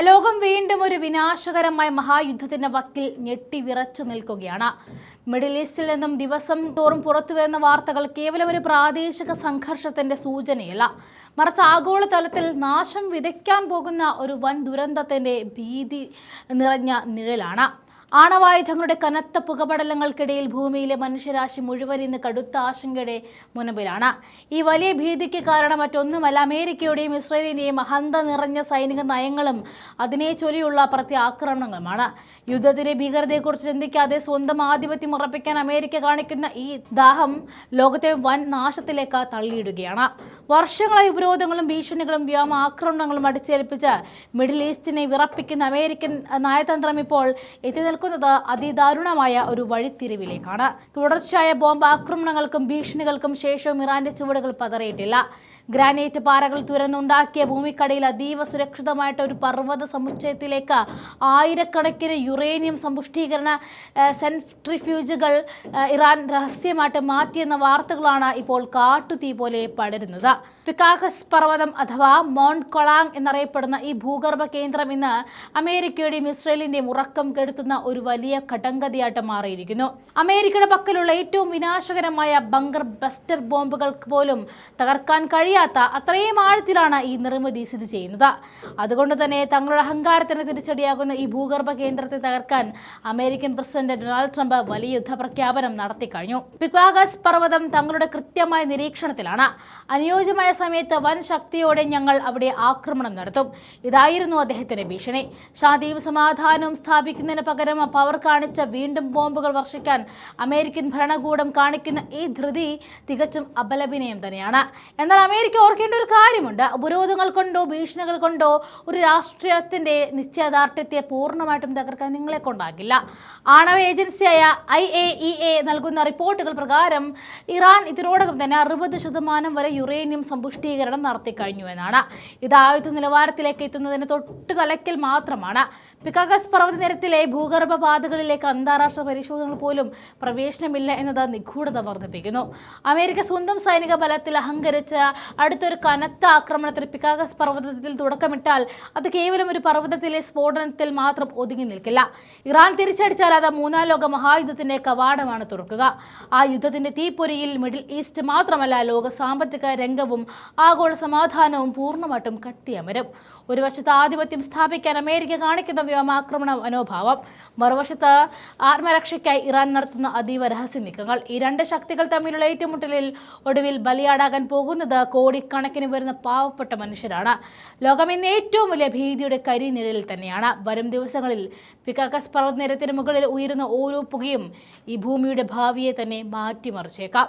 ലോകം വീണ്ടും ഒരു വിനാശകരമായ മഹായുദ്ധത്തിന്റെ വക്കിൽ ഞെട്ടിവിറച്ചു നിൽക്കുകയാണ്. മിഡിൽ ഈസ്റ്റിൽ നിന്നും ദിവസം തോറും പുറത്തുവരുന്ന വാർത്തകൾ കേവലം ഒരു പ്രാദേശിക സംഘർഷത്തിന്റെ സൂചനയല്ല, മറിച്ച് ആഗോളതലത്തിൽ നാശം വിതയ്ക്കാൻ പോകുന്ന ഒരു വൻ ദുരന്തത്തിന്റെ ഭീതി നിറഞ്ഞ നിഴലാണ്. ആണവായുധങ്ങളുടെ കനത്ത പുകപടലങ്ങൾക്കിടയിൽ ഭൂമിയിലെ മനുഷ്യരാശി മുഴുവൻ ഇന്ന് കടുത്ത ആശങ്കയുടെ മുൻപിലാണ്. ഈ വലിയ ഭീതിക്ക് കാരണം മറ്റൊന്നുമല്ല, അമേരിക്കയുടെയും ഇസ്രയേലിന്റെയും അഹന്ത നിറഞ്ഞ സൈനിക നയങ്ങളും അതിനെ ചൊല്ലിയുള്ള പ്രത്യാക്രമണങ്ങളുമാണ്. യുദ്ധത്തിന്റെ ഭീകരതയെക്കുറിച്ച് ചിന്തിക്കാതെ സ്വന്തം ആധിപത്യം ഉറപ്പിക്കാൻ അമേരിക്ക കാണിക്കുന്ന ഈ ദാഹം ലോകത്തെ വൻ നാശത്തിലേക്ക് തള്ളിയിടുകയാണ്. വർഷങ്ങളായി ഉപരോധങ്ങളും ഭീഷണികളും വ്യോമാക്രമണങ്ങളും അടിച്ചേൽപ്പിച്ച് മിഡിൽ ഈസ്റ്റിനെ വിറപ്പിക്കുന്ന അമേരിക്കൻ നയതന്ത്രം ഇപ്പോൾ എത്തി അതിദാരുണമായ ഒരു വഴിത്തിരിവിലേക്കാണ്. തുടർച്ചയായ ബോംബ് ആക്രമണങ്ങൾക്കും ഭീഷണികൾക്കും ശേഷവും ഇറാന്റെ ചുവടുകൾ പതറിയിട്ടില്ല. ഗ്രാനൈറ്റ് പാറകൾ തുരന്നുണ്ടാക്കിയ ഭൂമിക്കടിയിൽ അതീവ സുരക്ഷിതമായിട്ട് ഒരു പർവ്വത സമുച്ചയത്തിലേക്ക് ആയിരക്കണക്കിന് യുറേനിയം സമ്പുഷ്ടീകരണ സെൻട്രിഫ്യൂജുകൾ ഇറാൻ രഹസ്യമായിട്ട് മാറ്റിയെന്ന വാർത്തകളാണ് ഇപ്പോൾ കാട്ടുതീ പോലെ പടരുന്നത്. പിക്കാഗസ് പർവ്വതം അഥവാ മോണ്ട് കൊളാങ് എന്നറിയപ്പെടുന്ന ഈ ഭൂഗർഭ കേന്ദ്രം ഇന്ന് അമേരിക്കയുടെയും ഇസ്രയേലിന്റെയും ഉറക്കം കെടുത്തുന്ന ഒരു വലിയ കടങ്കഥയായിട്ട് മാറിയിരിക്കുന്നു. അമേരിക്കയുടെ പക്കലുള്ള ഏറ്റവും വിനാശകരമായ ബങ്കർ ബസ്റ്റർ ബോംബുകൾക്ക് പോലും തകർക്കാൻ കഴിയാത്ത അത്രയും ആഴത്തിലാണ് ഈ നിർമ്മിതി സ്ഥിതി ചെയ്യുന്നത്. അതുകൊണ്ട് തന്നെ തങ്ങളുടെ അഹങ്കാരത്തിന് തിരിച്ചടിയാകുന്ന ഈ ഭൂഗർഭ കേന്ദ്രത്തെ തകർക്കാൻ അമേരിക്കൻ പ്രസിഡന്റ് ഡൊണാൾഡ് ട്രംപ് വലിയ യുദ്ധപ്രഖ്യാപനം നടത്തിക്കഴിഞ്ഞു. പിക്കാഗസ് പർവ്വതം തങ്ങളുടെ കൃത്യമായ നിരീക്ഷണത്തിലാണ്. അനുയോജ്യമായ സമയത്ത് വൻ ശക്തിയോടെ ഞങ്ങൾ അവിടെ ആക്രമണം നടത്തും. ഇതായിരുന്നു അദ്ദേഹത്തിന്റെ ഭീഷണി. ശാന്തിയും സമാധാനവും സ്ഥാപിക്കുന്നതിന് പകരം പവർ കാണിച്ച വീണ്ടും ബോംബുകൾ വർഷിക്കാൻ അമേരിക്കൻ ഭരണകൂടം കാണിക്കുന്ന ഈ ധൃതി തികച്ചും അപലപനീയം തന്നെയാണ്. എന്നാൽ അമേരിക്ക ഓർക്കേണ്ട ഒരു കാര്യമുണ്ട്. ഉപരോധങ്ങൾ കൊണ്ടോ ഭീഷണികൾ കൊണ്ടോ ഒരു രാഷ്ട്രീയത്തിന്റെ നിശ്ചയദാർഢ്യത്തെ പൂർണ്ണമായിട്ടും തകർക്കാൻ നിങ്ങളെ കൊണ്ടാകില്ല. ആണവ ഏജൻസിയായ IAEA നൽകുന്ന റിപ്പോർട്ടുകൾ പ്രകാരം ഇറാൻ ഇതിനോടകം തന്നെ 60% വരെ യുറേനിയം സമ്പുഷ്ടീകരണം നടത്തി കഴിഞ്ഞു എന്നാണ്. ഇത് ആയുധ നിലവാരത്തിലേക്ക് എത്തുന്നതിന് തൊട്ട് തലയ്ക്കൽ മാത്രമാണ്. പിക്കാഗസ് പർവ്വതനിരത്തിലെ ഭൂഗർഭ പാതകളിലേക്ക് അന്താരാഷ്ട്ര പരിശോധനകൾ പോലും പ്രവേശനമില്ല എന്നത് നിഗൂഢത വർദ്ധിപ്പിക്കുന്നു. അമേരിക്ക സ്വന്തം സൈനിക ബലത്തിൽ അഹങ്കരിച്ച് അടുത്തൊരു കനത്ത ആക്രമണത്തിന് പിക്കാഗസ് പർവ്വതത്തിൽ തുടക്കമിട്ടാൽ അത് കേവലം ഒരു പർവ്വതത്തിലെ സ്ഫോടനത്തിൽ മാത്രം ഒതുങ്ങി നിൽക്കില്ല. ഇറാൻ തിരിച്ചടിച്ചാൽ അത് മൂന്നാം ലോക മഹായുദ്ധത്തിന്റെ കവാടമാണ് തുറക്കുക. ആ യുദ്ധത്തിന്റെ തീപ്പൊരിയിൽ മിഡിൽ ഈസ്റ്റ് മാത്രമല്ല, ലോക സാമ്പത്തിക രംഗവും ആഗോള സമാധാനവും പൂർണ്ണമായിട്ടും കത്തിയമരും. ഒരു വശത്ത് ആധിപത്യം സ്ഥാപിക്കാൻ അമേരിക്ക കാണിക്കുന്ന വ്യോമാക്രമണ മനോഭാവം, മറുവശത്ത് ആത്മരക്ഷയ്ക്കായി ഇറാൻ നടത്തുന്ന അതീവ രഹസ്യ നീക്കങ്ങൾ. ഈ രണ്ട് ശക്തികൾ തമ്മിലുള്ള ഏറ്റുമുട്ടലിൽ ഒടുവിൽ ബലിയാടാകാൻ പോകുന്നത് കോടിക്കണക്കിന് വരുന്ന പാവപ്പെട്ട മനുഷ്യരാണ്. ലോകം ഇന്ന് ഏറ്റവും വലിയ ഭീതിയുടെ കരിനിഴലിൽ തന്നെയാണ്. വരും ദിവസങ്ങളിൽ പിക്കാഗസ് പർവ്വതനിരത്തിന് മുകളിൽ ഉയരുന്ന ഓരോ പുകയും ഈ ഭൂമിയുടെ ഭാവിയെ തന്നെ മാറ്റിമറിച്ചേക്കാം.